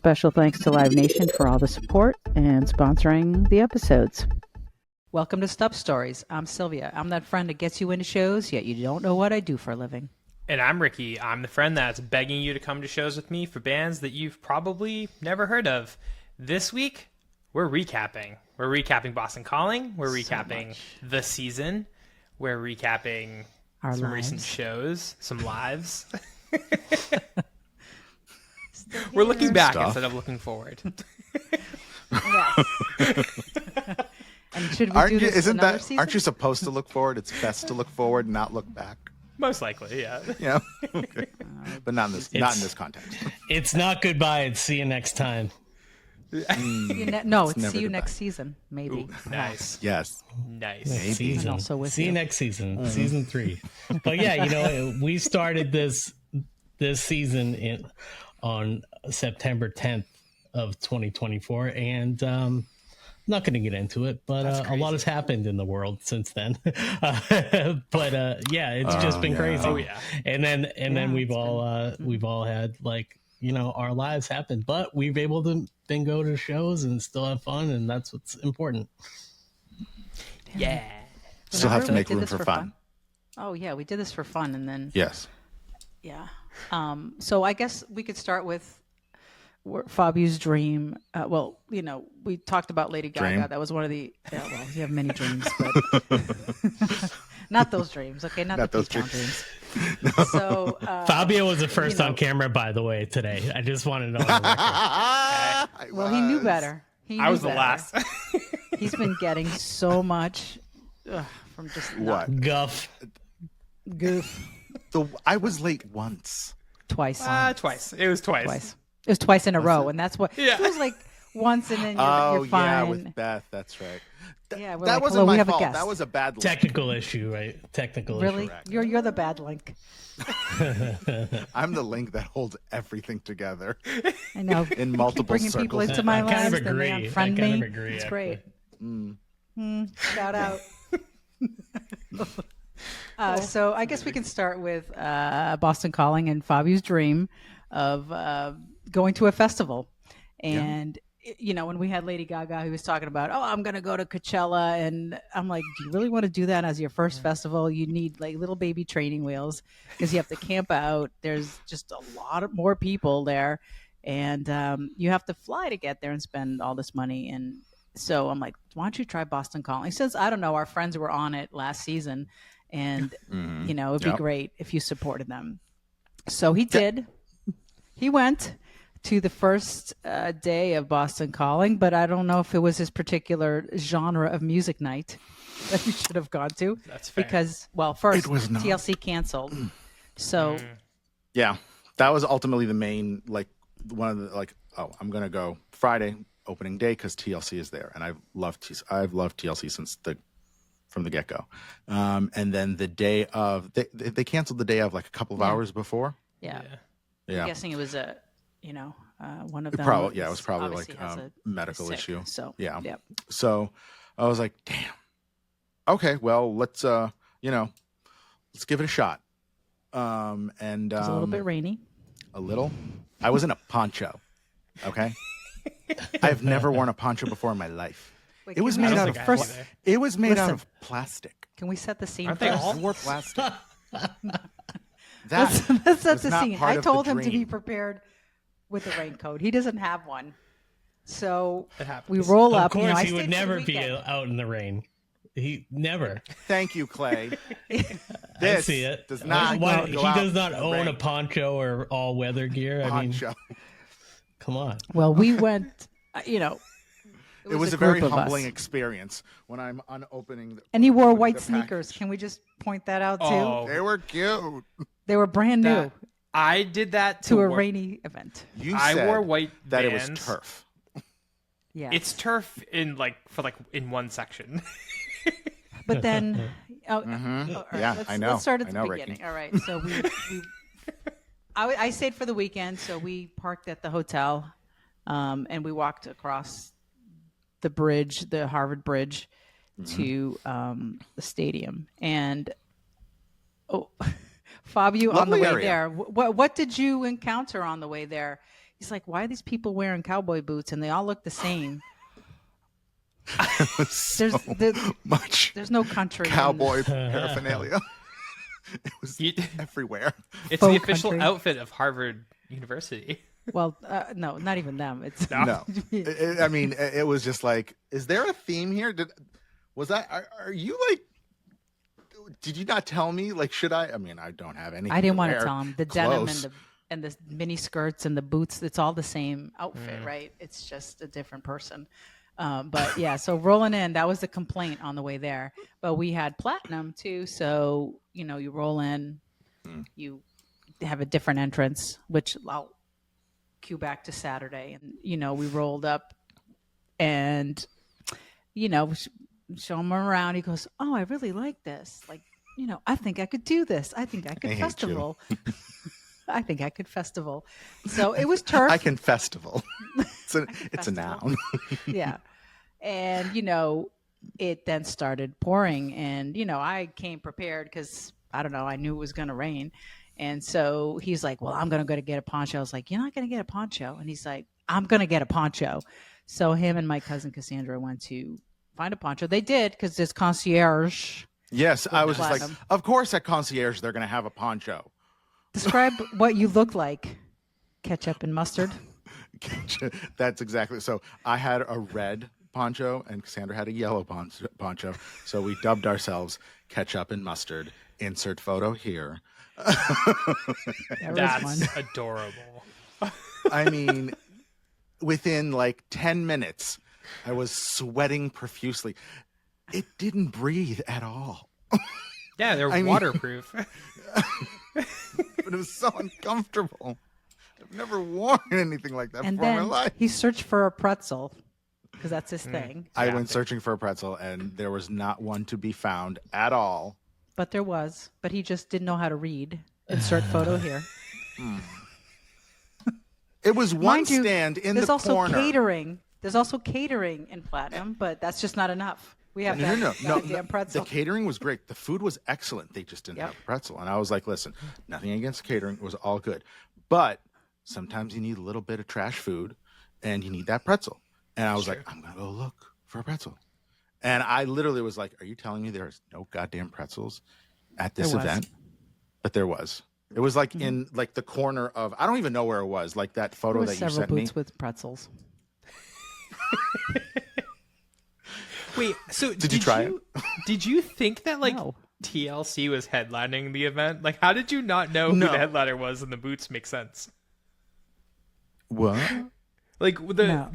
Special thanks to Live Nation for all the support and sponsoring the episodes. Welcome to Stub Stories. I'm Sylvia. I'm that friend that gets you into shows, yet you don't know what I do for a living. And I'm Ricky. I'm the friend that's begging you to come to shows with me for bands that you've probably never heard of. This week, we're recapping. We're recapping Boston Calling. We're recapping the season. We're recapping some recent shows, some lives. We're looking back instead of looking forward. Yes. And should we do this another season? Aren't you supposed to look forward? It's best to look forward, not look back. Most likely, yeah. Yeah. Okay. But not in this context. It's not goodbye. It's see you next time. It's see you next season, maybe. Ooh, nice. Yes. Nice. Season. Also with see you next season, season 3. But yeah, we started this season on September 10th of 2024, and not going to get into it, but a lot has happened in the world since then. But yeah, it's just been crazy. Oh yeah. And then we've all had our lives happen, but we've able to then go to shows and still have fun, and that's what's important. Yeah. Still have to make room for fun. Oh yeah, we did this for fun, and then yes. Yeah. So I guess we could start with Fabio's dream. We talked about Lady Gaga. Dream? That was one of the. Yeah, well, you have many dreams, but not those dreams. Okay, not those dreams. No. So Fabio was the first on camera, by the way, today. I just want to know. Well, he knew better. I was the last. He's been getting so much from just goof. I was late once. Twice. Twice. It was twice. It was twice in a row, and that's what it was like. Once and then you're fine. Yeah, with Beth. That's right. Yeah, that wasn't my fault. That was a bad link. Technical issue, right? Technical really? issue. Really? You're the bad link. I'm the link that holds everything together. I know. In multiple bringing circles. people into my lives, kind of then they agree. unfriend me. Agree, it's great. Shout out. So I guess we can start with Boston Calling and Fabio's dream of going to a festival. And, when we had Lady Gaga, who was talking about, I'm going to go to Coachella. And I'm like, do you really want to do that as your first festival? You need like little baby training wheels because you have to camp out. There's just a lot of more people there. And you have to fly to get there and spend all this money. And so I'm like, why don't you try Boston Calling? He says, I don't know. Our friends were on it last season. And, it'd be great if you supported them. So he did. He went to the first day of Boston Calling, but I don't know if it was his particular genre of music night that he should have gone to. That's fair. Because, first, It was not. TLC canceled. So, yeah, that was ultimately the main, one of the, I'm going to go Friday opening day because TLC is there. And I've loved TLC since from the get-go. And then the day of, they canceled the day of a couple of hours before. Yeah. Yeah. I'm guessing it was one of them. It was probably a medical sick, issue. So yeah. Yep. So I was like, damn. Okay, well, let's give it a shot. And it was a little bit rainy. A little. I was in a poncho. Okay. I've never worn a poncho before in my life. Wait, it was made out of out of plastic. Can we set the scene? Aren't they first? all? More plastic. Let's set the scene. I told him to be dream. prepared with a raincoat. He doesn't have one. So It happens. we roll Of up. course, I he stayed would for the never be weekend. out in the rain. He never. Thank you, Clay. I see it. Does not. Why, go he out does not in the own rain. a poncho or all weather gear. Poncho. Come on. Well, we went. It was a very humbling experience when I'm unopening. And he wore opening white the sneakers. package. Can we just point that out too? Oh, They were cute. They were brand new I did that to a work. rainy event. You I said wore white that Vans. it was turf. Yeah. It's turf in in one section. But then, Yeah, I know. Let's start at I the know, beginning. Ricky. All right. So I stayed for the weekend. So we parked at the hotel, and we walked across the bridge, the Harvard Bridge, to the stadium. And Fabio, on the Lovely way area. there, what did you encounter on the way there? He's like, why are these people wearing cowboy boots and they all look the same? So much There's no country cowboy paraphernalia. It was You- everywhere. It's Faux the official country. outfit of Harvard University. Well, no, not even them. It's No, I mean, it was just like, is there a theme here? Are you like? Did you not tell me? Like, should I? I mean, I don't have anything. I didn't to want wear. to tell him the denim Close. and the mini skirts and the boots. It's all the same outfit, right? It's just a different person. But yeah, so rolling in, that was the complaint on the way there. But we had platinum too, so you roll in, you have a different entrance, which I'll cue back to Saturday, and we rolled up, and show him around. He goes, "Oh, I really like this. Like, I think I could do this. I think I could hate you. festival. I think I could festival." So it was turf. I can festival. It's a festival. noun. Yeah. And, it then started pouring. And, I came prepared because, I don't know, I knew it was going to rain. And so he's like, well, I'm going to go to get a poncho. I was like, you're not going to get a poncho. And he's like, I'm going to get a poncho. So him and my cousin Cassandra went to find a poncho. They did because there's concierge. Yes, I was just like, platinum. of course at concierge they're going to have a poncho. Describe what you look like. Ketchup and mustard. That's exactly. So I had a red poncho and Cassandra had a yellow poncho. So we dubbed ourselves Ketchup and Mustard. Insert photo here. There was That's one. adorable. I mean, within like 10 minutes, I was sweating profusely. It didn't breathe at all. Yeah, they're I mean- waterproof. But it was so uncomfortable. I've never worn anything like that And before in my then life. he searched for a pretzel because that's his thing. I Yeah. went searching for a pretzel, and there was not one to be found at all. But there was. But he just didn't know how to read. Insert photo here. It was one Mind you, stand in there's the also corner. catering. There's also catering in Platinum, but that's just not enough. We have No, that goddamn The pretzel. catering was great. The food was excellent. They just didn't Yep. have a pretzel. And I was like, listen, nothing against catering. It was all good. But sometimes you need a little bit of trash food and you need that pretzel. And I was like, I'm going to go look for a pretzel. And I literally was like, are you telling me there's no goddamn pretzels at this There was. event? But there was. It was like in like the corner of, I don't even know where it was, like that There photo was that you several sent me. booths with pretzels. Wait, so Did you try it? Did you think that like No. TLC was headlining the event? Like, how did you not know who No. the headliner was? And the boots make sense. What? Like with the No.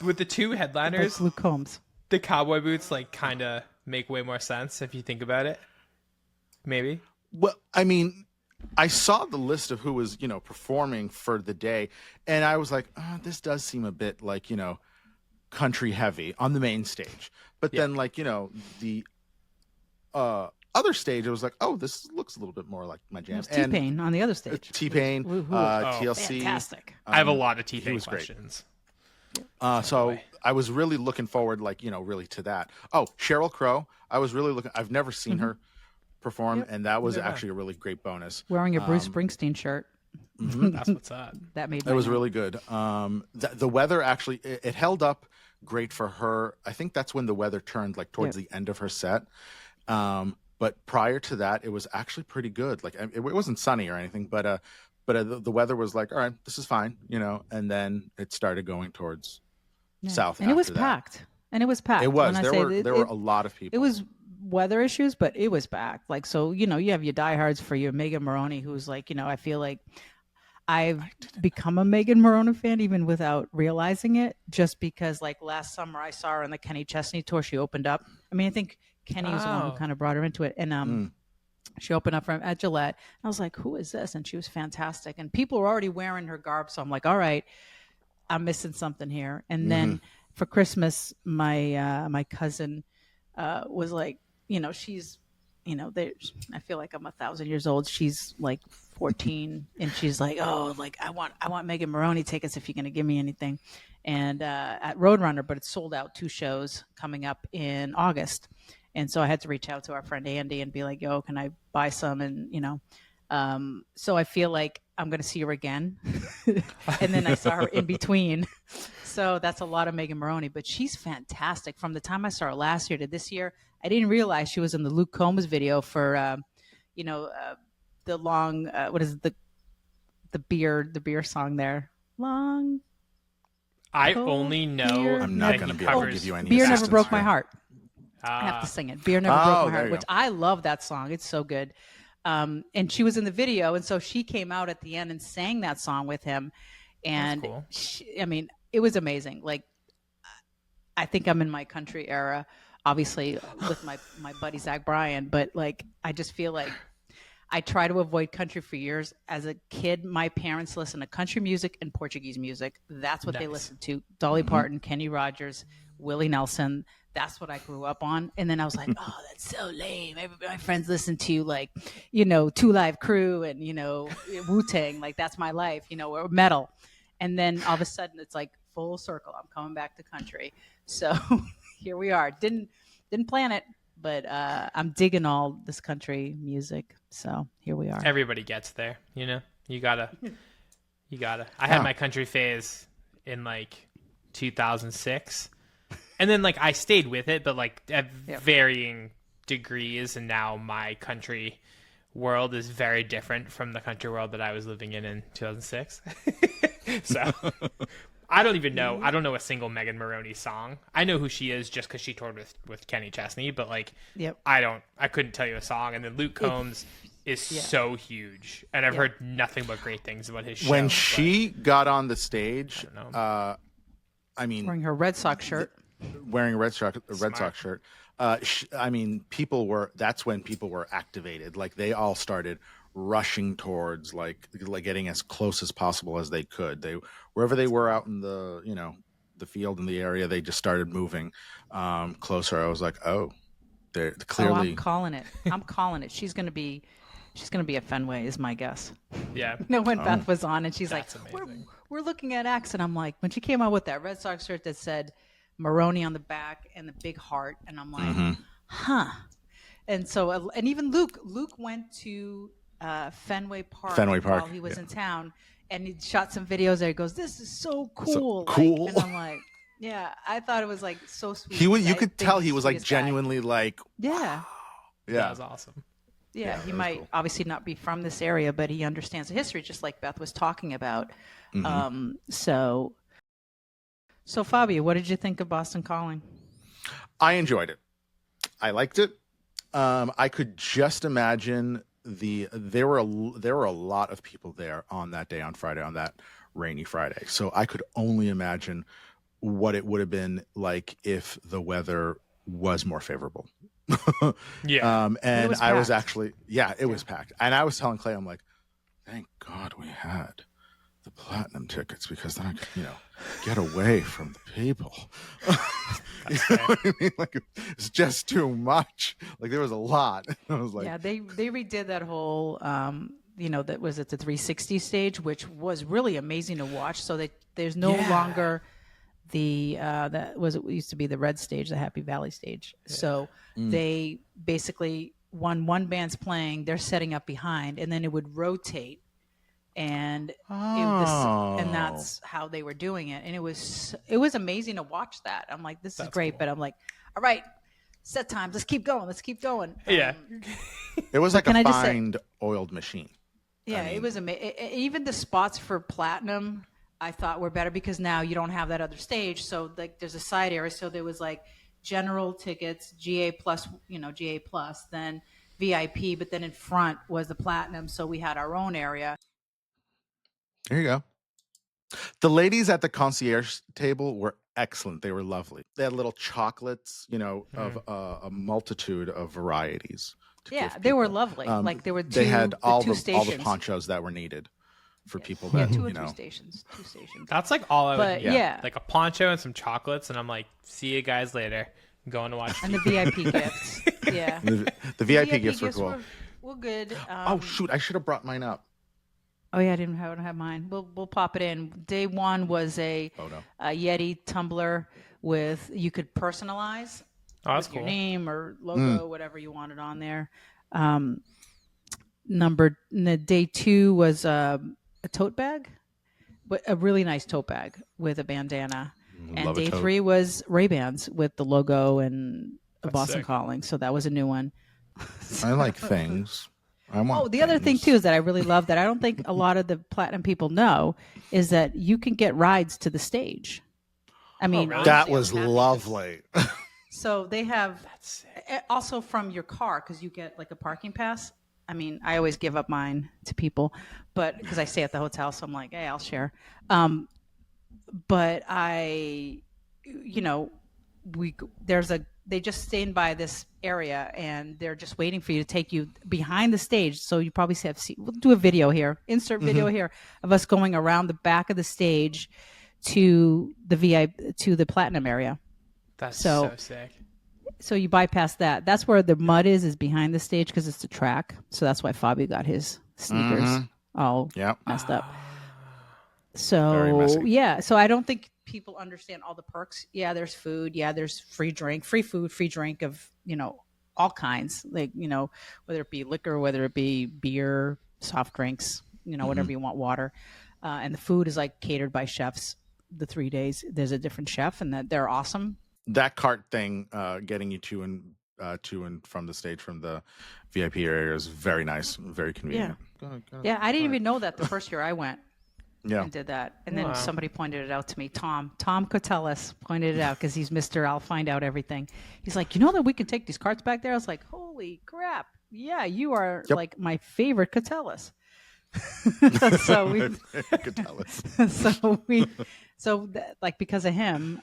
with the two Like headliners, Luke Combs. the cowboy boots like kind of make way more sense if you think about it. Maybe. Well, I mean, I saw the list of who was, performing for the day, and I was like, oh, this does seem a bit like, country heavy on the main stage. But then, like, the other stage, I was like, oh, this looks a little bit more like my jam. There's TPain on the other stage. TPain, Woohoo. TLC. Fantastic. I have a lot of T-Pain was great. questions. So I was really looking forward, like, really to that. Oh, Sheryl Crow. I was really looking. I've never seen her perform, and that was actually a really great bonus. Wearing a Bruce Springsteen shirt. That's what's up. That made It was my night. really good. The weather actually it held up great for her. I think that's when the weather turned like towards the end of her set. But prior to that, it was actually pretty good. Like it wasn't sunny or anything, but the weather was like, all right, this is fine, And then it started going towards south, And it was after that. packed. And it was packed. It was. When I There say were it- there were it- a lot of people. It was weather issues, but it was packed. Like, so, you have your diehards for your Megan Maroney, who's like, I feel like I've become a Megan Maroney fan even without realizing it, just because like last summer I saw her on the Kenny Chesney tour. She opened up. I mean, I think Kenny was the one Oh. who kind of brought her into it. And she opened up at Gillette. I was like, who is this? And she was fantastic. And people were already wearing her garb. So I'm like, all right, I'm missing something here. And then for Christmas, my cousin was like, she's, I feel like I'm 1,000 years old. She's like 14, and she's like, oh, like I want Megan Maroney tickets if you're gonna give me anything. And at Roadrunner, but it's sold out 2 shows coming up in August. And so I had to reach out to our friend Andy and be like, yo, can I buy some? And So I feel like I'm going to see her again. And then I saw her in between. So that's a lot of Megan Maroney, but she's fantastic. From the time I saw her last year to this year, I didn't realize she was in the Luke Combs video for, you know, the long, what is it, the beer song there? Long I cold only know beer I'm not that going to he be able to covers give you any Beer Never assistance Broke My here. Heart. I have to sing it. Beer Never Oh, Broke My there Heart, you which go. I love that song. It's so good. And she was in the video, and so she came out at the end and sang that song with him. And cool. I mean, it was amazing. Like, I think I'm in my country era, obviously with my buddy Zach Bryan, but like I just feel like I try to avoid country for years. As a kid, my parents listened to country music and Portuguese music. That's what they Nice. listened to. Dolly Parton, Kenny Rogers, Willie Nelson. That's what I grew up on. And then I was like, oh, that's so lame. My friends listen to like, you know, Two Live Crew and, you know, Wu-Tang. Like that's my life, you know, or metal. And then all of a sudden it's like full circle. I'm coming back to country. So here we are. Didn't plan it, but I'm digging all this country music. So here we are. Everybody gets there, you know. You gotta. I had my country phase in like 2006, and then like I stayed with it, but like at varying degrees. And now my country world is very different from the country world that I was living in 2006. So I don't even know. I don't know a single Megan Maroney song. I know who she is just because she toured with Kenny Chesney, but like, I couldn't tell you a song. And then Luke Combs is so huge, and I've heard nothing but great things about his show. When she got on the stage, I mean, Wearing her Red Sox shirt. wearing a Red Sox shirt. I mean, that's when people were activated. Like they all started rushing towards like getting as close as possible as they could. Wherever they were out in the, you know, the field in the area, they just started moving closer. I was like, oh, they're clearly. Oh, I'm calling it. She's gonna be at Fenway, is my guess. Yeah. You know, when Beth was on and she's That's like, amazing. we're looking at acts, and I'm like, when she came out with that Red Sox shirt that said Maroney on the back and the big heart, and I'm like, huh. And so, and even Luke went to Fenway Park while he was in town, and he shot some videos there. He goes, "This is so cool, cool." Like, and I'm like, yeah, I thought it was like so sweet. You could tell he was like genuinely like, yeah. That was awesome. Yeah, he might obviously not be from this area, but he understands the history, just like Beth was talking about. So Fabio, what did you think of Boston Calling? I enjoyed it. I liked it. I could just imagine there were a lot of people there on that day, on Friday, on that rainy Friday. So I could only imagine what it would have been like if the weather was more favorable. And I was actually, it was packed. And I was telling Clay, I'm like, thank God we had the platinum tickets, because then I could, you know, get away from the people. You know what I mean? Like, it's just too much. Like, there was a lot. I was like, yeah, they redid that whole, you know, that was at the 360 stage, which was really amazing to watch. So that there's no longer it used to be the red stage, the Happy Valley stage. So they basically, when one band's playing, they're setting up behind, and then it would rotate. And and that's how they were doing it. And it was amazing to watch that. I'm like, this is great. Cool. But I'm like, all right, set times. Let's keep going. Yeah. It was like a fine oiled machine. Yeah, it was amazing. Even the spots for platinum, I thought were better, because now you don't have that other stage. So like there's a side area. So there was like general tickets, GA plus, then VIP, but then in front was the platinum. So we had our own area. There you go. The ladies at the concierge table were excellent. They were lovely. They had little chocolates, you know, of a multitude of varieties. Yeah, they were lovely. Like there were they had all the ponchos that were needed for people that, two you know. Two stations. That's like all I would need. Yeah. Like a poncho and some chocolates, and I'm like, see you guys later. I'm going to watch. And the VIP gifts. Yeah. The VIP gifts were cool. We're good. Oh shoot, I should have brought mine up. Oh yeah, I don't have mine. We'll pop it in. Day one was a Yeti tumbler with, you could personalize. Oh, that's with your cool. name or logo, whatever you wanted on there. Day 2 was a tote bag, but a really nice tote bag with a bandana. And Love a day tote. 3 was Ray-Bans with the logo and a That's Boston sick. Calling. So that was a new one. I like things. I want Oh, the other thing things. too is that I really love that I don't think a lot of the platinum people know is that you can get rides to the stage. I mean, really? That honestly, I was happy 'cause- lovely. So they have That's sick. also from your car because you get like a parking pass. I mean, I always give up mine to people, but because I stay at the hotel, so I'm like, hey, I'll share. But you know, they just stand by this area and they're just waiting for you to take you behind the stage. So you probably we'll do a video here, insert video here of us going around the back of the stage to the platinum area. That's So- so sick. So you bypass that. That's where the mud is behind the stage because it's the track. So that's why Fabio got his sneakers all Yeah. messed up. Very So messy. yeah, so I don't think people understand all the perks. Yeah, there's food. Yeah, there's free drink, free food, free drink of all kinds. Like whether it be liquor, whether it be beer, soft drinks, whatever you want, water, and the food is like catered by chefs. The 3 days there's a different chef, and that they're awesome. That cart thing, getting you to and from the stage from the VIP area is very nice, very convenient. Yeah, I didn't even know that the first year I went. Yeah. And did that. And then Wow. somebody pointed it out to me. Tom Cotellis pointed it out because he's Mr. I'll find out everything. He's like, you know that we can take these carts back there? I was like, holy crap. Yeah, you are Yep. like my favorite Cotellis. So we, Could tell us. like because of him,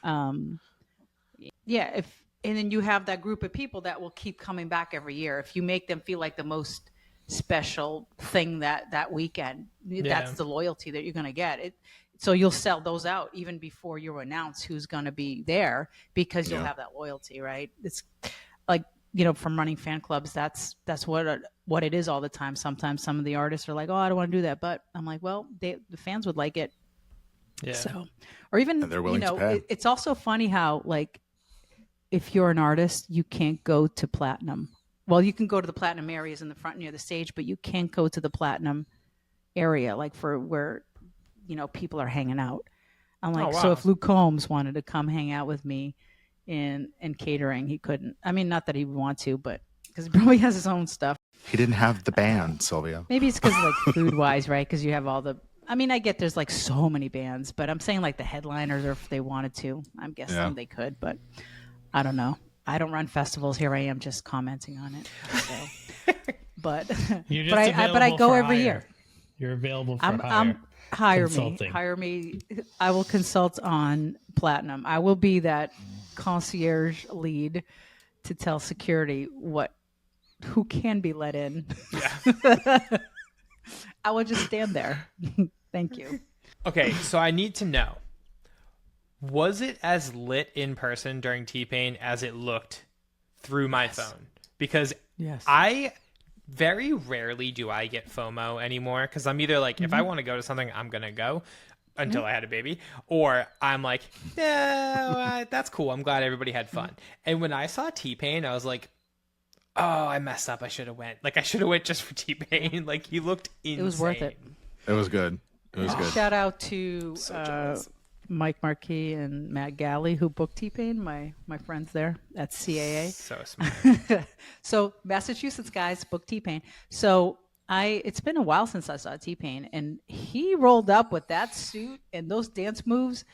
yeah, and then you have that group of people that will keep coming back every year. If you make them feel like the most special thing that weekend, that's the loyalty that you're going to get. So you'll sell those out even before you announce who's going to be there because you'll have that loyalty, right? It's like from running fan clubs, that's what it is all the time. Sometimes some of the artists are like, oh, I don't want to do that, but I'm like, well, the fans would like it. Yeah. So, or even And they're willing to pay. it's also funny how like if you're an artist, you can't go to platinum. Well, you can go to the platinum areas in the front near the stage, but you can't go to the platinum area like for where people are hanging out. I'm like, Oh, wow. so if Luke Combs wanted to come hang out with me in catering, he couldn't. I mean, not that he would want to, but because he probably has his own stuff. He didn't have the band, Sylvia. Maybe it's because like food wise, right? Because you have all the. I mean, I get there's like so many bands, but I'm saying like the headliners, or if they wanted to, I'm guessing they could, but I don't know. I don't run festivals. Here I am just commenting on it. So. But You're just but I go for every hire. year. You're available for Hire Consulting. me. Hire me. I will consult on platinum. I will be that concierge lead to tell security who can be let in. Yeah. I will just stand there. Thank you. Okay, so I need to know. Was it as lit in person during TPain as it looked through my phone? Because Yes. I very rarely do I get FOMO anymore because I'm either like, if I want to go to something, I'm going to go until I had a baby, or I'm like, yeah, that's cool. I'm glad everybody had fun. And when I saw TPain, I was like, oh, I messed up. I should have went. Like, I should have went just for TPain. Like, he looked insane. It was worth it. It was good. It was good. Shout out to So jealous. Mike Marquis and Matt Galley who booked TPain, my friends there at CAA. So smart. So Massachusetts guys booked TPain. So it's been a while since I saw TPain, and he rolled up with that suit and those dance moves.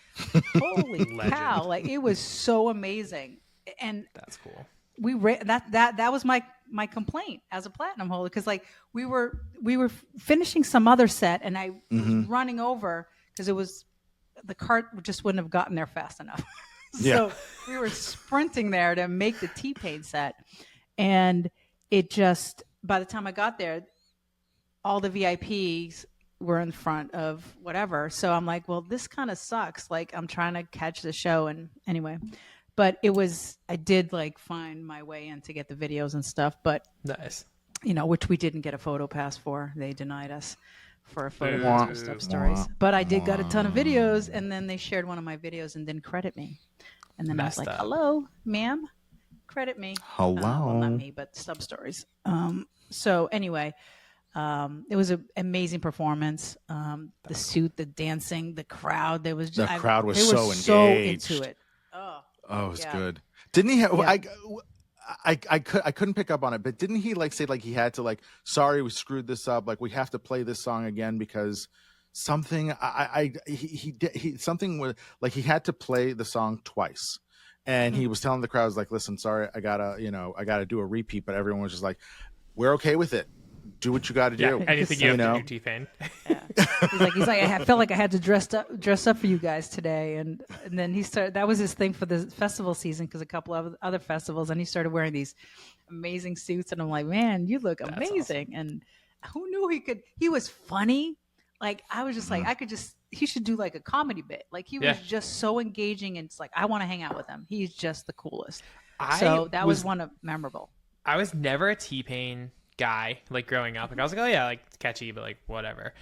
Holy cow! Like it was so amazing, and That's cool. that was my complaint as a platinum holder because like we were finishing some other set and I was running over because the cart just wouldn't have gotten there fast enough. So we were sprinting there to make the TPain set, and it just by the time I got there, all the VIPs were in front of whatever. So I'm like, well, this kind of sucks. Like I'm trying to catch the show, and anyway. But I did like find my way in to get the videos and stuff, but Nice. which we didn't get a photo pass for. They denied us for a photo pass for Stub Stories. But I did got a ton of videos, and then they shared one of my videos and didn't credit me. And then Messed I was like, up. hello, ma'am, credit me. Hello. Well, not me, but Stub Stories. So anyway, It was an amazing performance. The suit, the dancing, the crowd. There was The just, crowd was they so were so engaged. into it. Oh, Oh, it was yeah. good. Didn't he have? Yeah. I couldn't pick up on it, but didn't he like say like he had to like, sorry, we screwed this up. Like we have to play this song again because something he something was like he had to play the song twice. And he was telling the crowds like, listen, sorry, I gotta do a repeat, but everyone was just like, we're okay with it. Do what you got to Yeah, do. anything you have to do, TPain. Yeah. He's like, I felt like I had to dress up for you guys today, and then he started. That was his thing for the festival season because a couple of other festivals, and he started wearing these amazing suits, and I'm like, man, you look amazing. Awesome. And who knew he could? He was funny. Like I was just like, I could just. He should do like a comedy bit. Like he was just so engaging, and it's like I want to hang out with him. He's just the coolest. So that was one of memorable. I was never a TPain guy like growing up. Like I was like, oh yeah, like catchy, but like whatever.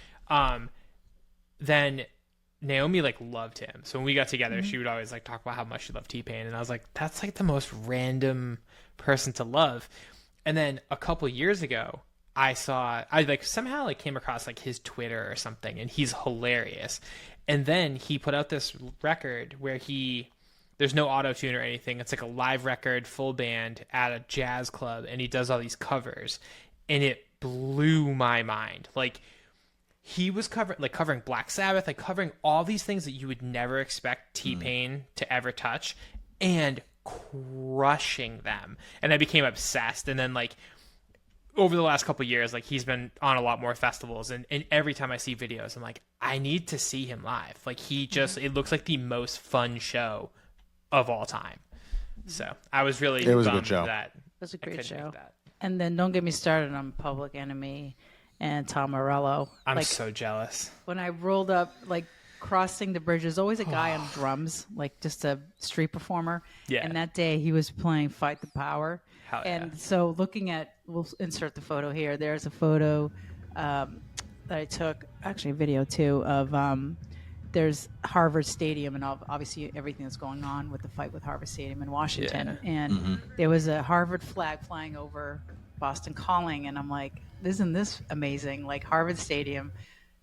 Then Naomi like loved him. So when we got together, she would always like talk about how much she loved TPain, and I was like, that's like the most random person to love. And then a couple years ago, I like somehow like came across like his Twitter or something, and he's hilarious. And then he put out this record where there's no auto tune or anything. It's like a live record, full band at a jazz club, and he does all these covers, and it blew my mind. Like he was covering Black Sabbath, like covering all these things that you would never expect TPain to ever touch, and crushing them. And I became obsessed. And then like over the last couple of years, like he's been on a lot more festivals, and every time I see videos, I'm like, I need to see him live. Like it looks like the most fun show of all time. So I was really It was a bummed good show. that It was a I great couldn't show. make that. And then don't get me started on Public Enemy and Tom Morello. I'm like, so jealous. when I rolled up, like crossing the bridge, there's always a guy on drums, like just a street performer. Yeah. And that day he was playing Fight the Power. Hell yeah. And so we'll insert the photo here. There's a photo that I took, actually a video too, of there's Harvard Stadium and obviously everything that's going on with the fight with Harvard Stadium in Washington. Yeah. And there was a Harvard flag flying over Boston Calling. And I'm like, isn't this amazing? Like Harvard Stadium,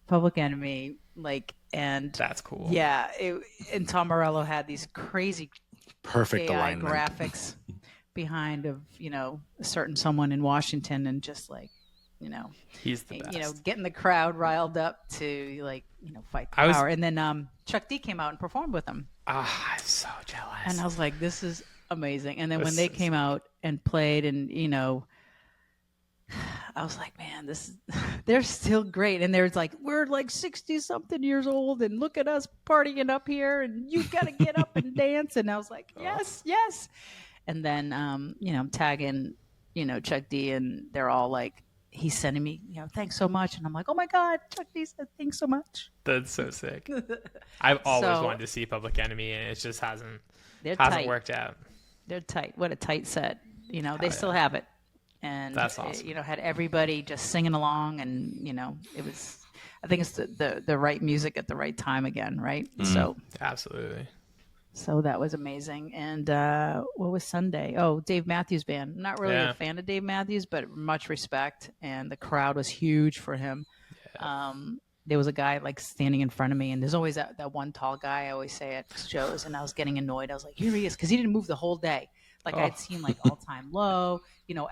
Public Enemy, like, and That's cool. yeah. And Tom Morello had these crazy Perfect AI alignment. graphics behind of, a certain someone in Washington, and just like, He's the best. getting the crowd riled up to like, fight the I was- power. And then Chuck D came out and performed with them. I'm so jealous. And I was like, this is amazing. And then when This they is came out and played, and I was like, man, they're still great. And they're like, we're like 60 something years old, and look at us partying up here, and you got to get up and dance. And I was like, yes, yes. And then, I'm tagging, Chuck D, and they're all like, he's sending me, thanks so much. And I'm like, oh my God, Chuck D said, thanks so much. That's so sick. I've always So- wanted to see Public Enemy, and it just hasn't They're tight. worked out. They're tight. What a tight set. They still have it. And That's awesome. had everybody just singing along, and it was. I think it's the right music at the right time again, right? Absolutely. So that was amazing. And what was Sunday? Oh, Dave Matthews Band. I'm not really Yeah. a fan of Dave Matthews, but much respect. And the crowd was huge for him. There was a guy like standing in front of me, and there's always that one tall guy I always say at shows, and I was getting annoyed. I was like, here he is, because he didn't move the whole day. Like I'd seen like All Time Low,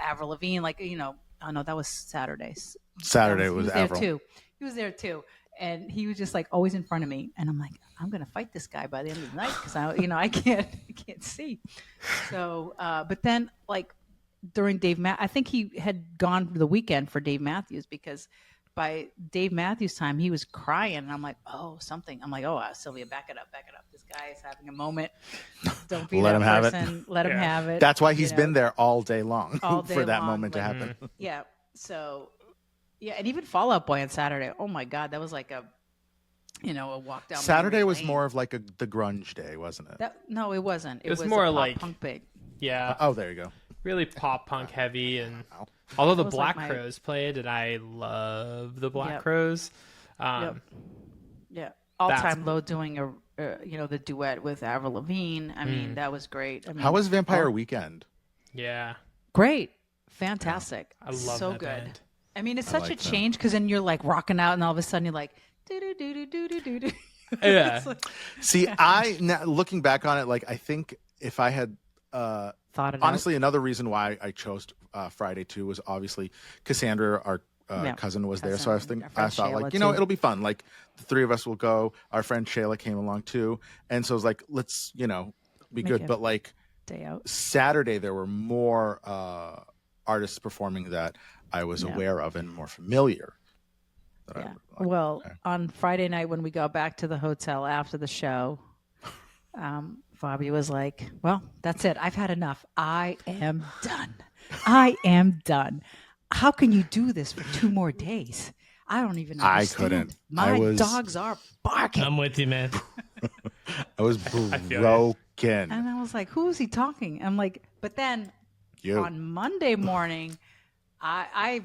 Avril Lavigne, like, oh no, that was Saturday. Saturday was there Avril. too. He was there too. And he was just like always in front of me. And I'm like, I'm going to fight this guy by the end of the night, because I can't see. So, but then like during I think he had gone for the weekend for Dave Matthews, because by Dave Matthews' time, he was crying. And I'm like, oh, something. I'm like, oh, Sylvia, back it up. This guy is having a moment. Don't be Let that him have it. person. Let him have it. That's why he's been there all day long All day for that long, moment to like- happen. Yeah. So, yeah, and even Fall Out Boy on Saturday. Oh my God, that was like a walk down. Saturday memory was lane. more of like the grunge day, wasn't it? No, it wasn't. It was was more a pop like- punk big. Yeah. Oh, there you go. Really pop punk heavy, and although the was Black like my- Crowes played, and I love the Black Yep. Crowes. Yep. Yeah, All Time Low doing the duet with Avril Lavigne. I mean, that was great. I mean, How was Vampire Weekend? Yeah. great, fantastic, I love so that good. band. I mean, it's I such like a them. change because then you're like rocking out, and all of a sudden you're like, do do do do do do do. Yeah. See, now, looking back on it, like I think if I had Thought it honestly, another reason why I chose Friday too was obviously Cassandra, our Yeah, cousin, was there. So I was thinking, our I friend thought Shayla, like, too. it'll be fun. Like the three of us will go. Our friend Shayla came along too, and so I was like, let's be Make good. it But like day out. Saturday, there were more artists performing that I was aware of and more familiar. That Yeah. I, like, Well, okay. on Friday night when we got back to the hotel after the show, Fabio was like, "Well, that's it. I've had enough. I am done. I am done. How can you do this for 2 more days? I don't even I understand. couldn't. My dogs are barking." I'm with you, man. I was feel you. broken. And I was like, "Who is he talking?" I'm like, but then on Monday morning, I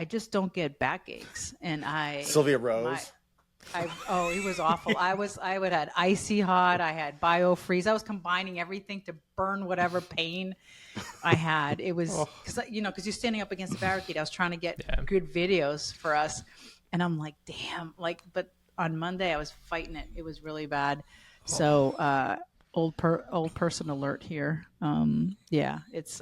just don't get backaches, and Sylvia Rose. it was awful. I had icy hot. I had biofreeze. I was combining everything to burn whatever pain I had. It was because you're standing up against the barricade. I was trying to get good videos for us, and I'm like, damn. But on Monday I was fighting it. It was really bad. So old person alert here. Yeah, it's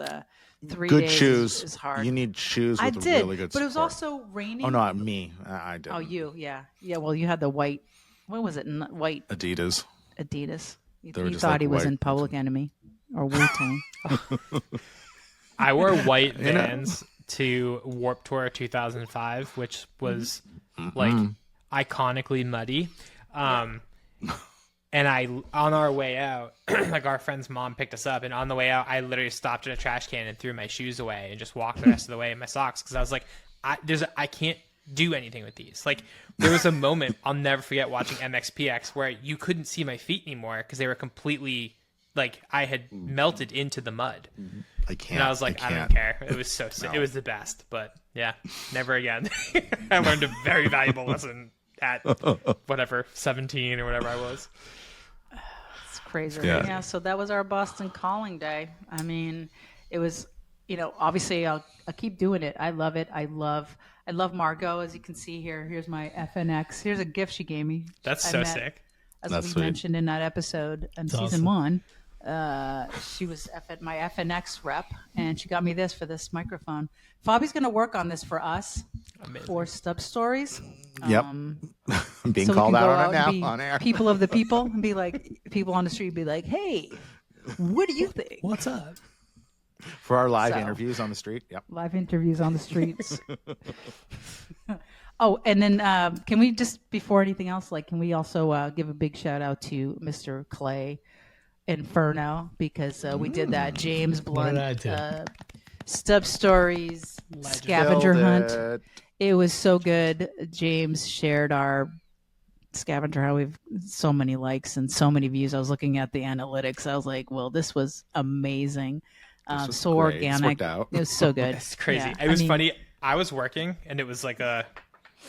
3 Good days shoes. is hard. You need shoes I with did, really good but it was support. also raining. Oh no, me. I did. Oh, you, yeah. Well, you had the white. What was it? White Adidas. Adidas. They were You just thought like he was white in Public Enemy or Wu Tang. I wore white Vans to Warped Tour 2005, which was like iconically muddy. And on our way out, like our friend's mom picked us up, and on the way out, I literally stopped at a trash can and threw my shoes away and just walked the rest of the way in my socks because I was like, I can't do anything with these. Like there was a moment I'll never forget watching MXPX where you couldn't see my feet anymore because they were completely like I had melted into the mud. I can't. And I was like, I don't care. It was so sick. It was the best. But yeah, never again. I learned a very valuable lesson at whatever 17 or whatever I was. It's crazy. Yeah. Yeah. So that was our Boston Calling Day. I mean, it was, obviously I'll keep doing it. I love it. I love Margot, as you can see here. Here's my FNX. Here's a gift she gave me. That's I so met, sick. As That's we sweet. mentioned in that episode in season awesome. 1. She was my FNX rep, and she got me this for this microphone. Fabi's going to work on this for us. Amazing. For Stub Stories. Yep. I'm being So we called can go out on it and now be on air. people of the people and be like, people on the street be like, hey, what do you think? What's up? For our live So- interviews on the street. Yep. Live interviews on the streets. Oh, and then can we just, before anything else, can we also give a big shout out to Mr. Clay Inferno, because we did that James Blunt did I do? Stub Stories scavenger Killed hunt. it. It was so good. James shared our scavenger hunt. We've so many likes and so many views. I was looking at the analytics. I was like, well, this was amazing. This was So great. This organic. worked out. It was so good. It's crazy. Yeah, It was I mean, funny. I was working, and it was like a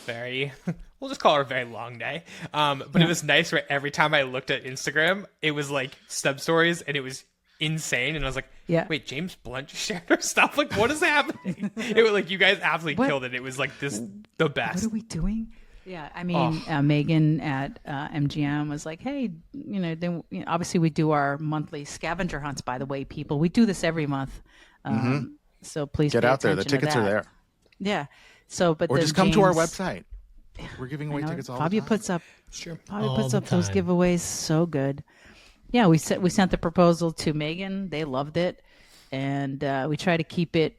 very, we'll just call it a very long day. But it was nice where every time I looked at Instagram, it was like Stub Stories, and it was insane. And I was like, Yeah. wait, James Blunt just shared our stuff? Like, what is happening? It was like, you guys absolutely What? killed it. It was like the What best. are we doing? Yeah, I mean, Megan at MGM was like, hey, obviously we do our monthly scavenger hunts, by the way, people. We do this every month. So please Get pay out there. The attention to tickets are that. there. Yeah. So, but Or then just come to our James- website. We're giving away I know, tickets all Fabio the time. puts up Sure. Fabio All puts the up those time. giveaways so good. Yeah, we sent the proposal to Megan. They loved it, and we try to keep it,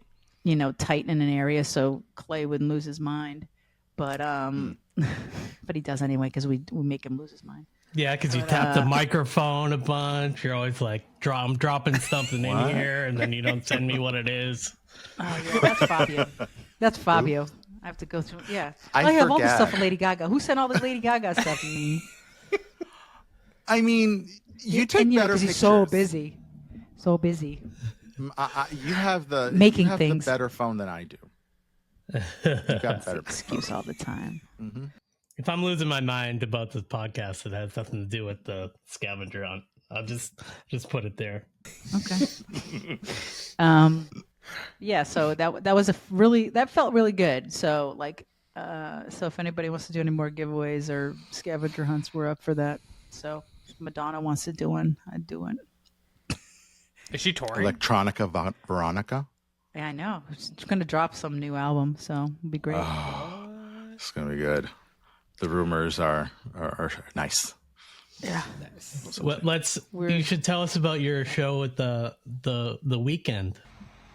tight in an area so Clay wouldn't lose his mind. But but he does anyway because we make him lose his mind. Yeah, because you tap the microphone a bunch. You're always like, I'm dropping something in What? here, and then you don't send me what it is. Oh, yeah, that's Fabio. That's Fabio. I have to go through. Yeah, I have all the forget. stuff for Lady Gaga. Who sent all the Lady Gaga stuff to me? I mean, you take better because pictures. he's so busy, so busy. You have the Making you have things. the better phone than I do. You've got better. Excuse all the time. If I'm losing my mind about this podcast, it has nothing to do with the scavenger hunt. I'll just put it there. Okay. Yeah, so that was that felt really good. So like, so if anybody wants to do any more giveaways or scavenger hunts, we're up for that. So if Madonna wants to do one, I'd do one. Is she touring? Electronica Veronica. Yeah, I know. She's going to drop some new album, so it'll be great. It's gonna be good. The rumors are nice. Yeah. Well, you should tell us about your show with the Weeknd.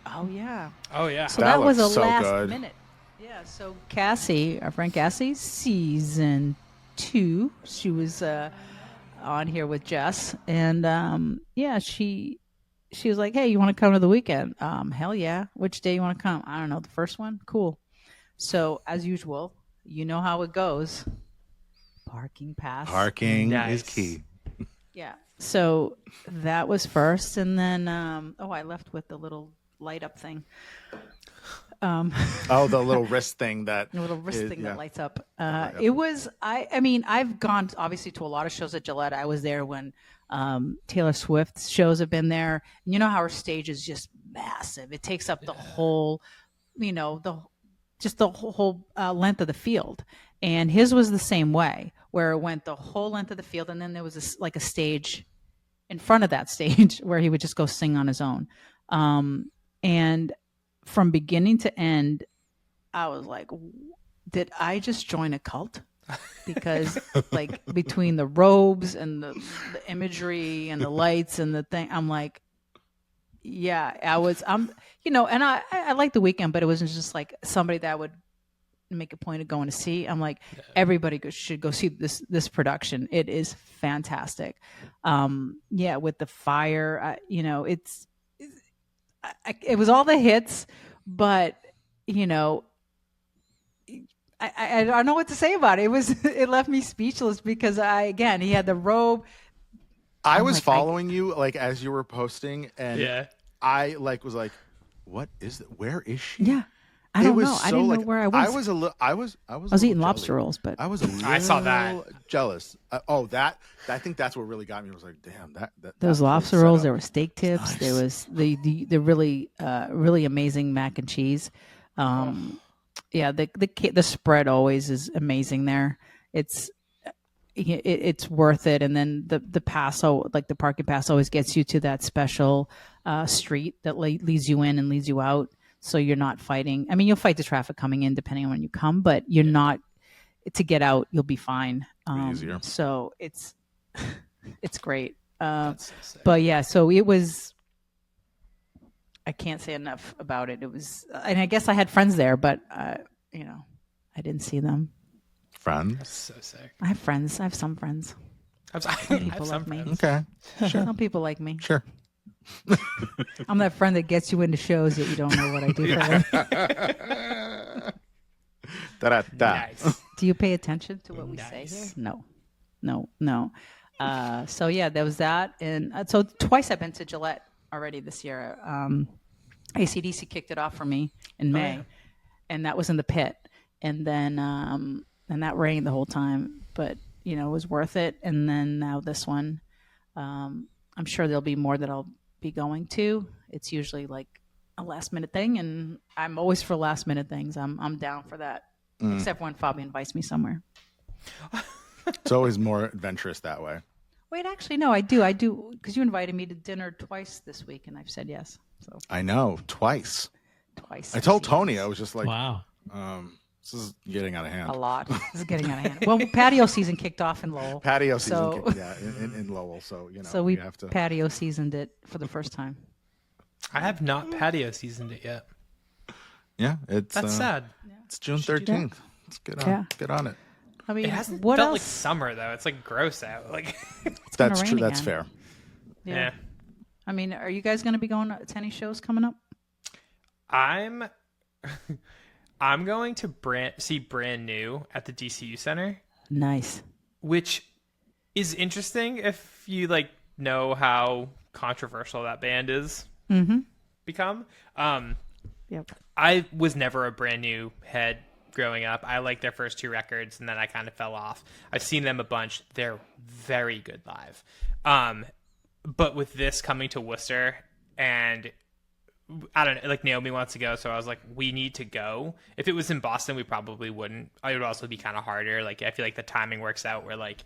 Oh yeah. Oh yeah. So That that was a looks so last good. minute. Yeah. So Cassie, our friend Cassie, season 2, she was on here with Jess, and yeah, she was like, "Hey, you want to come to the weekend?" Hell yeah. Which day you want to come? I don't know. The first one. Cool. So as usual, you know how it goes. Parking pass. Parking Nice. is key. Yeah. So that was first, and then I left with the little light up thing. Oh, the little wrist thing that The little wrist is- thing yeah. that lights up. It was I mean I've gone obviously to a lot of shows at Gillette. I was there when Taylor Swift's shows have been there. And you know how her stage is just massive. It takes up the whole, the whole length of the field. And his was the same way, where it went the whole length of the field, and then there was like a stage in front of that stage where he would just go sing on his own. And from beginning to end, I was like, did I just join a cult? Because like between the robes and the imagery and the lights and the thing, I'm like, yeah, and I like the Weeknd, but it wasn't just like somebody that would make a point of going to see. I'm like, everybody should go see this production. It is fantastic. Yeah, with the fire, it was all the hits, but I don't know what to say about it. It left me speechless because he had the robe. I was following you like as you were posting, and Yeah. I was like, "What is it? Where is she?" Yeah, I don't know. So, I didn't know where I was. I was I was eating lobster rolls, but I was a little I saw that. jealous. I think that's what really got me. I was like, "Damn, that those that lobster place rolls. set There up." were steak tips. Nice. There was the really amazing mac and cheese. Yeah, the spread always is amazing there. It's worth it. And then the pass, like the parking pass, always gets you to that special street that leads you in and leads you out. So you're not fighting. I mean, you'll fight the traffic coming in depending on when you come, but you're not to get out. You'll be fine. Easier. So it's great. That's so sick. But yeah, so it was. I can't say enough about it. It was, and I guess I had friends there, but I didn't see them. Friends. That's so sick. I have friends. I have some friends. I Some have people some like me. friends. Okay, Some people like me. sure. I'm that friend that gets you into shows that you don't know what I do for work. Da. Nice. Do you pay attention to what we Nice. say here? No. So yeah, there was that, and so twice I've been to Gillette already this year. AC/DC kicked it off for me in May, yeah. and that was in the pit, and then and that rained the whole time, but it was worth it. And then now this one, I'm sure there'll be more that I'll be going to. It's usually like a last minute thing, and I'm always for last minute things. I'm down for that, except when Fabio invites me somewhere. It's always more adventurous that way. Wait, actually, no, I do, because you invited me to dinner twice this week, and I've said yes. So I know, twice. twice. I told Yes. Tony, I was just like, Wow. this is getting out of hand. A lot. This is getting out of hand. Well, patio season kicked off in Lowell. Patio season, So- yeah, in Lowell. So So we have to. patio seasoned it for the first time. I have not patio seasoned it yet. Yeah, it's That's sad. It's June Should do that. 13th. Let's get on it. I mean, It hasn't what felt else? like summer though. It's like gross out. Like That's rain true. That's again. fair. yeah. I mean, are you guys going to be going to any shows coming up? I'm going to see Brand New at the DCU Center, Nice. which is interesting if you know how controversial that band is become. Yep. I was never a Brand New head growing up. I liked their first 2 records, and then I kind of fell off. I've seen them a bunch. They're very good live. But with this coming to Worcester, and I don't know, like Naomi wants to go, so I was like, we need to go. If it was in Boston, we probably wouldn't. It would also be kind of harder. Like, I feel like the timing works out where like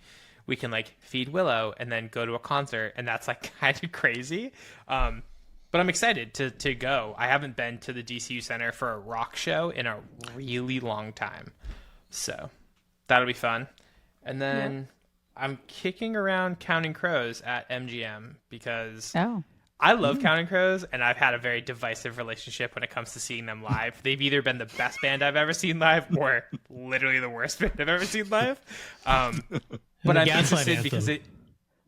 we can like feed Willow and then go to a concert, and that's like kind of crazy. But I'm excited to go. I haven't been to the DCU Center for a rock show in a really long time, so that'll be fun. And then I'm kicking around Counting Crows at MGM because I love Counting Crows, and I've had a very divisive relationship when it comes to seeing them live. They've either been the best band I've ever seen live or literally the worst band I've ever seen live. But I'm interested because it...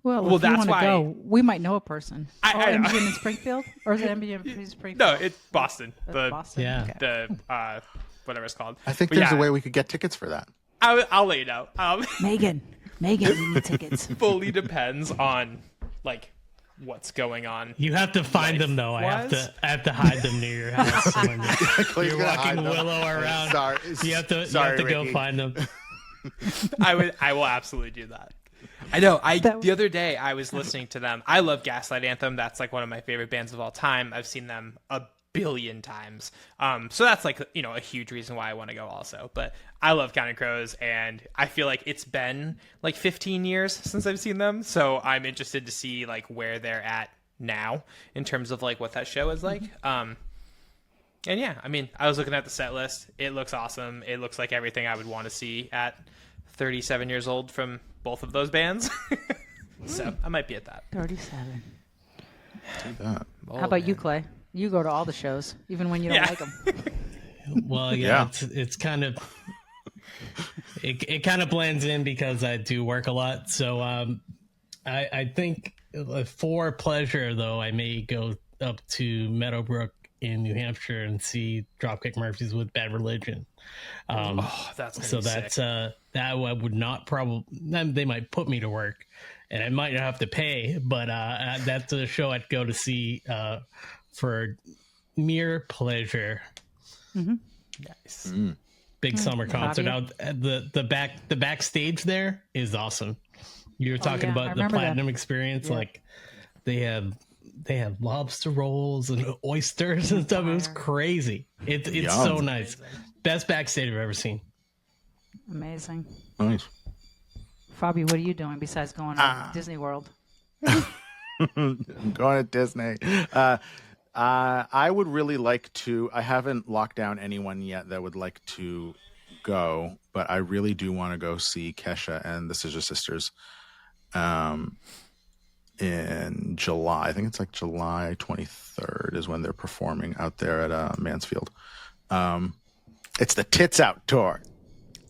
Well, if you that's want to why go, we might know a person. I know. MGM in Springfield? Or is it MGM in Springfield? No, it's Boston. That's Boston? Yeah. Okay. The whatever it's called. I think there's a way we could get tickets for that. I'll let you know. Megan, we need tickets. Fully depends on like what's going on. You have to find them though. I have to hide them near your house. So when you're walking Willow around. Sorry, you have to go find them. I will absolutely do that. I know. The other day I was listening to them. I love Gaslight Anthem. That's like one of my favorite bands of all time. I've seen them a billion times. So that's like, a huge reason why I want to go also. But I love Counting Crows, and I feel like it's been like 15 years since I've seen them. So I'm interested to see like where they're at now in terms of like what that show is like. And yeah, I mean, I was looking at the set list. It looks awesome. It looks like everything I would want to see at 37 years old from both of those bands. So I might be at that. 37. Do that. How about you, Clay? You go to all the shows, even when you don't like them. Well, yeah. It's kind of it kind of blends in because I do work a lot. So I think for pleasure though, I may go up to Meadowbrook in New Hampshire and see Dropkick Murphys with Bad Religion. That's so that's that I would not probably. They might put me to work, and I might not have to pay, but that's a show I'd go to see for mere pleasure. Mm-hmm. Nice. Big summer concert out. The backstage there is awesome. You were talking about the Platinum Experience, like they have lobster rolls and oysters and stuff. It was crazy. It's so nice. Best backstage I've ever seen. Amazing. Nice. Fabio, what are you doing besides going to Disney World? I'm going to Disney. I would really like to. I haven't locked down anyone yet that would like to go, but I really do want to go see Kesha and the Scissor Sisters in July. I think it's like July 23rd is when they're performing out there at Mansfield. It's the Tits Out tour.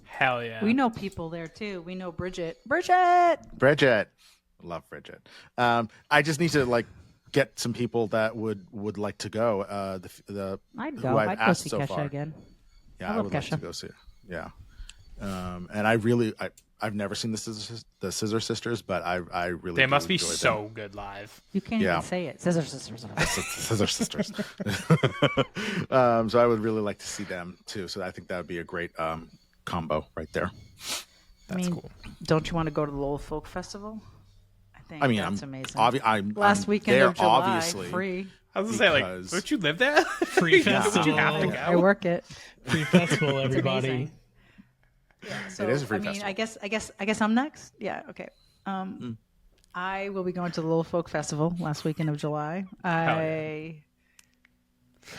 Hell yeah. We know people there too. We know Bridget. Love Bridget. I just need to like get some people that would like to go. I'd go. I'd go see Kesha again. Yeah, I would like to go see it. Yeah. And I've never seen the Scissor Sisters, but I really they must be them. so good live. You can't even say it. Scissor Sisters. Scissor Sisters. So I would really like to see them too. So I think that would be a great combo right there. That's cool. Don't you want to go to the Lowell Folk Festival? I mean, that's amazing. Last weekend of July, obviously, free. I was gonna say, like, don't you live there? Free festival. Would you have to go? I work it. Free festival, everybody. Yeah, so, it is a free festival. I guess I'm next. Yeah, okay. I will be going to the Lowell Folk Festival last weekend of July. I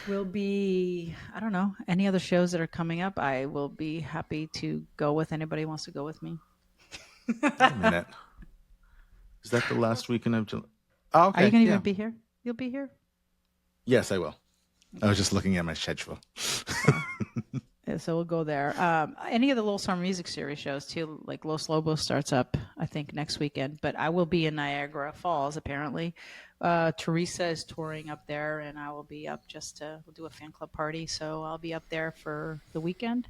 will be, I don't know, any other shows that are coming up. I will be happy to go with anybody who wants to go with me. Wait a minute. Is that the last weekend of July? Oh, okay. Are you going to even be here? You'll be here? Yes, I will. I was just looking at my schedule. So we'll go there. Any of the Little Summer Music Series shows too, like Los Lobos starts up, I think, next weekend. But I will be in Niagara Falls, apparently. Teresa is touring up there, and I will be up we'll do a fan club party. So I'll be up there for the weekend.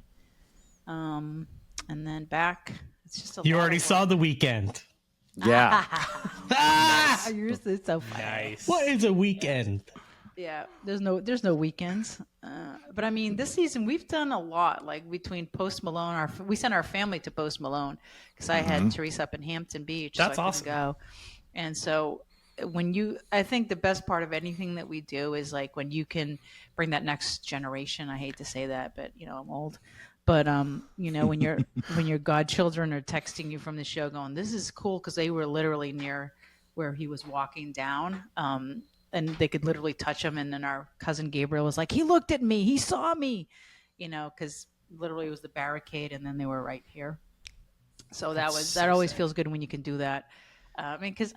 And then back. It's just You already saw the weekend. Yeah. You're so funny. Nice. What is a weekend? Yeah, there's no weekends. But I mean, this season we've done a lot. Like between Post Malone, we sent our family to Post Malone because I had Teresa up in Hampton Beach. That's so I awesome. couldn't go, and so I think the best part of anything that we do is like when you can bring that next generation. I hate to say that, but I'm old. But when your godchildren are texting you from the show, going, "This is cool," because they were literally near where he was walking down, and they could literally touch him. And then our cousin Gabriel was like, "He looked at me, he saw me," because literally it was the barricade, and then they were right here. So that always feels good when you can do that. Because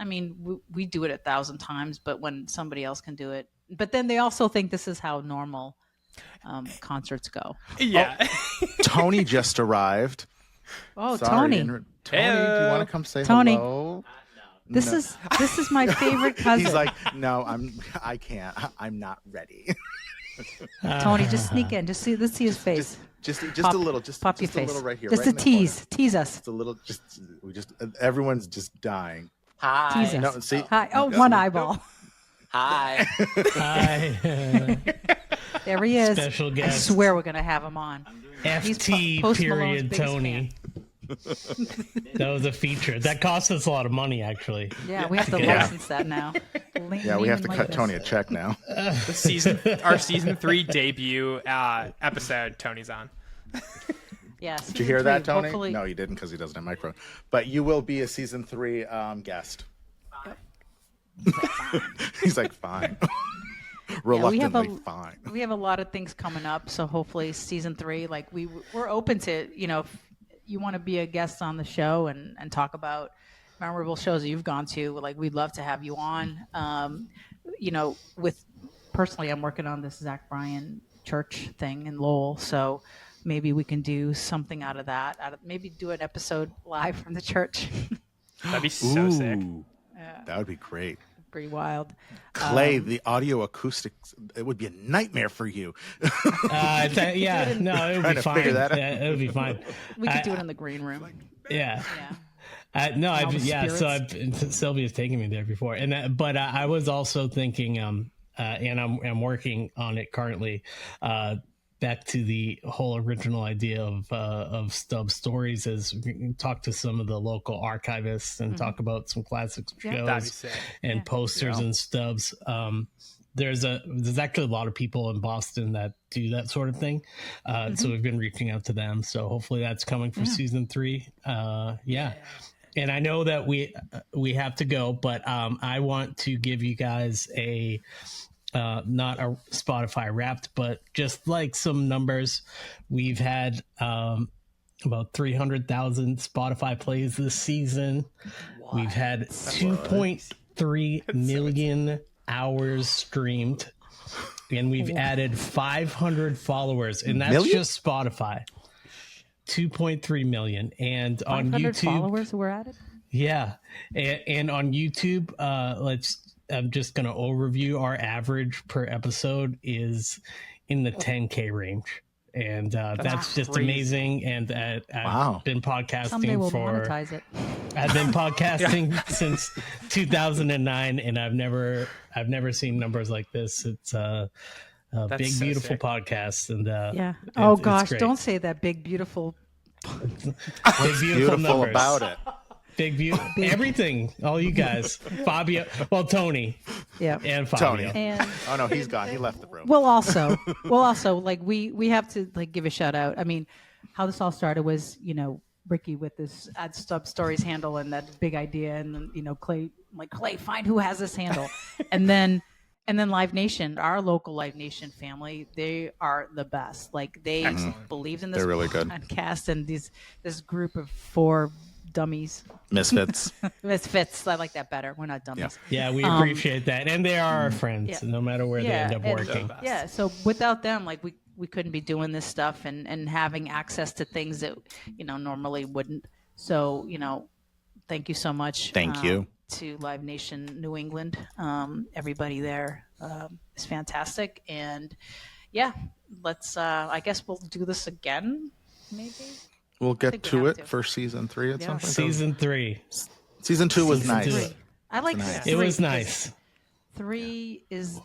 we do it 1,000 times, but when somebody else can do it, but then they also think this is how normal concerts go. Yeah. Tony just arrived. Oh, Sorry, Tony! Tony, do you want to come say Tony. hello? This is my favorite cousin. He's like, no, I can't. I'm not ready. Tony, just sneak in. Let's see his face. Just a little. Just pop your a face. little right here. Just right a tease. Tease us. Just a little. Everyone's just dying. Hi. Tease us. No, see. Hi. Oh, one eyeball. Hi. Hi. There he is. Special I guest. swear we're gonna have him on. FT Post Malone's period biggest Tony. That was a feature. That cost us a lot of money, actually. Yeah, we have to Yeah. license that now. Yeah, we have to cut Tony a check now. Our season 3 debut episode, Tony's on. Yeah. Did you hear that, Tony? Hopefully... No, you didn't because he doesn't have microphone. But you will be a season 3 guest. He's like, fine. Reluctantly fine. We have a lot of things coming up, so hopefully season 3, like we're open to, if you want to be a guest on the show and talk about memorable shows that you've gone to, like we'd love to have you on. With personally, I'm working on this Zach Bryan church thing in Lowell, so maybe we can do something out of that. Maybe do an episode live from the church. That'd be so sick. That would be great. Pretty wild. Clay, the audio acoustics, it would be a nightmare for you. Yeah, no, it would Trying be to fine. figure that out. Yeah, it would be fine. We could do it in the green room. Yeah. Yeah. No, All the so spirits. Sylvia's taken me there before, but I was also thinking, and I'm working on it currently. Back to the whole original idea of Stub Stories, is we can talk to some of the local archivists and talk about some classic That'd be shows sick. and posters and stubs. There's actually a lot of people in Boston that do that sort of thing. So we've been reaching out to them. So hopefully that's coming for season 3. Yeah. And I know that we have to go, but I want to give you guys a not a Spotify Wrapped, but just like some numbers. We've had about 300,000 Spotify plays this season. What? We've had 2.3 million hours streamed, and we've added 500 followers, and that's just Spotify. 2.3 million, and on 500 YouTube, followers were added. yeah, and on YouTube, I'm just going to overview our average per episode is in the 10K range. And that's just crazy. Amazing. And I've been podcasting Someday we'll monetize it. I've been podcasting since 2009, and I've never seen numbers like this. It's a big, so beautiful sick. podcast. And Yeah. it's Gosh, great. don't say that big, beautiful. Big, Beautiful numbers. about it. Big, beautiful. Everything. All you guys. Fabio. Well, Tony. Yeah. And Fabio. Tony. And Oh, no, he's gone. He left the room. we'll also like we have to like give a shout out. I mean, how this all started was, Ricky with this at Stub Stories handle and that big idea, and then, Clay, find who has this handle. and then Live Nation, our local Live Nation family, they are the best. Like they believed in this They're really good. podcast and this group of 4 dummies. Misfits. Misfits. I like that better. We're not dummies. Yeah, we appreciate that. And they are our friends, yeah. no matter where they end up and- working. Yeah. So without them, like we couldn't be doing this stuff and having access to things that, normally wouldn't. So, thank you so much. Thank you. To Live Nation New England. Everybody there is fantastic. And yeah, let's, I guess we'll do this again, maybe. We'll think get we to have it to. for season 3 at some point. Season 3. Season 2 was Season nice. 3. I like Nice. three It was because nice. 3 is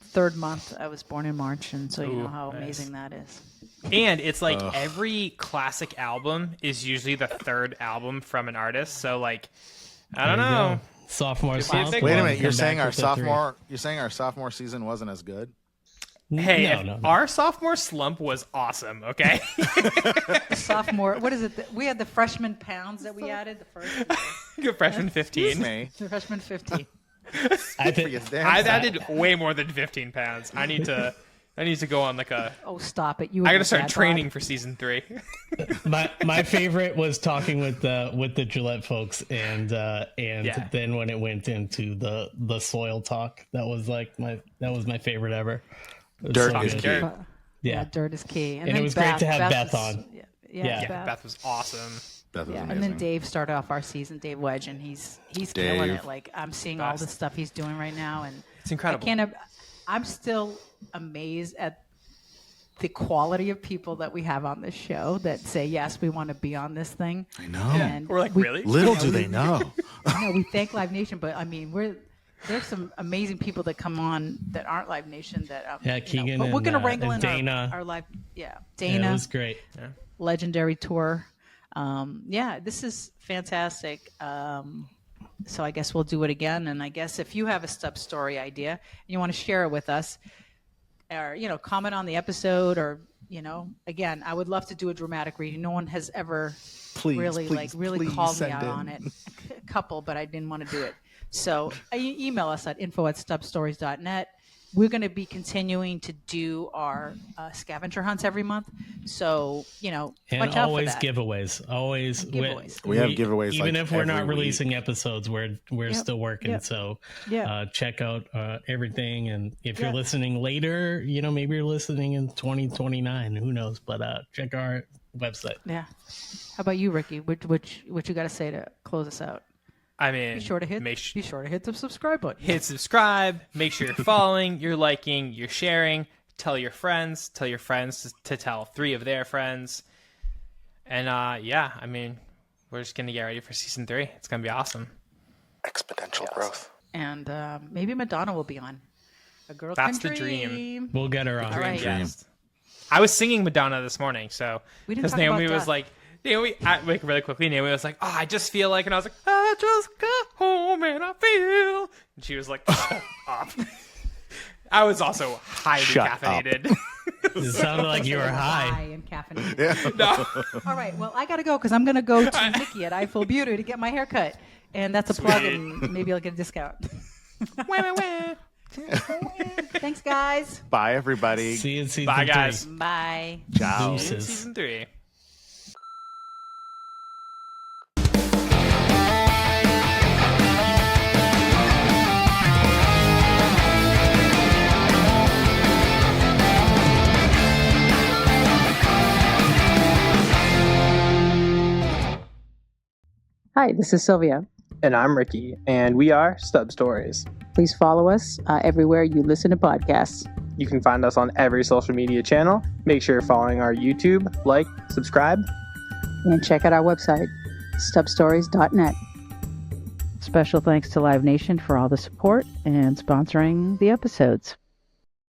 third month. I was born in March, and so you know Ooh, how nice. amazing that is. And it's like every classic album is usually the third album from an artist. So like, I don't There you know. go. sophomore Could be a slump. big Wait a one. minute, you're Come saying back our with a sophomore you're saying our sophomore season wasn't as good? three. Hey, no. our sophomore slump was awesome. Okay. Sophomore, what is it? We had the freshman pounds that we added. The first, Good freshman 15. Me. the freshman 15. I For think your damn I've self. added way more than 15 pounds. I need to go on like a. Oh, stop it! You. I and gotta your start dad training bod. for season 3. my favorite was talking with the Gillette folks, and Yeah. then when it went into the soil talk, that was my favorite ever. It was Dirt so is good. key. Yeah, Yeah. dirt is key. And then it was great to have Beth is- on. Yeah, Yeah. Beth was awesome. That was Yeah, amazing. and then Dave started off our season, Dave Wedge, and he's killing Dave. it. Like I'm seeing all the Best. stuff he's doing right now, and It's incredible. I'm still amazed at the quality of people that we have on this show that say yes, we want to be on this thing. I know. And We're like, really? Little do they know. I know we thank Live Nation, but I mean there's some amazing people that come on that aren't Live Nation that Yeah, Keegan but we're gonna and, wrangle and in Dana. our live Yeah, Dana it was great. legendary tour. This is fantastic. So I guess we'll do it again. And I guess if you have a Stub Story idea and you want to share it with us, or comment on the episode, or again, I would love to do a dramatic reading. No one has ever Please, really please, really please called me send out in. on it. A couple, but I didn't want to do it. So email us at info@stubstories.net. We're going to be continuing to do our scavenger hunts every month. So, And watch out always for that. giveaways. Always And giveaways. We have giveaways, Even like, if we're not every releasing episodes, we're Yep, still working. yep. So Yeah. check out everything. And if you're Yeah. listening later, maybe you're listening in 2029. Who knows? But check our website. Yeah. How about you, Ricky? What you got to say to close us out? I mean, Be sure to hit the subscribe button. hit subscribe. Make sure you're following, you're liking, you're sharing. Tell your friends. Tell your friends to tell 3 of their friends. And I mean, we're just gonna get ready for season 3. It's gonna be awesome. Exponential growth. And maybe Madonna will be on. A girl That's can the dream. We'll get her on. All right. Yes. I was singing Madonna this morning, so We didn't because talk Naomi about was death. like, like really quickly, Naomi was like, "Oh, I just feel like," and I was like, "I just got home and I feel," and she was like, "Shut up." I was also highly Shut up. caffeinated. It sounded like you were high. and caffeinated. Yeah. No, All right. Well, I got to go because I'm going to go to Nikki at Eiffel Beauty to get my hair cut. And that's a plug, Sweet. and maybe I'll get a discount. wah, wah, wah. Thanks, guys. Bye, everybody. See you in season Bye, 3. guys. Bye. Ciao. Deuces. Season 3. Hi, this is Sylvia. And I'm Ricky, and we are Stub Stories. Please follow us everywhere you listen to podcasts. You can find us on every social media channel. Make sure you're following our YouTube, like, subscribe. And check out our website, stubstories.net. Special thanks to Live Nation for all the support and sponsoring the episodes.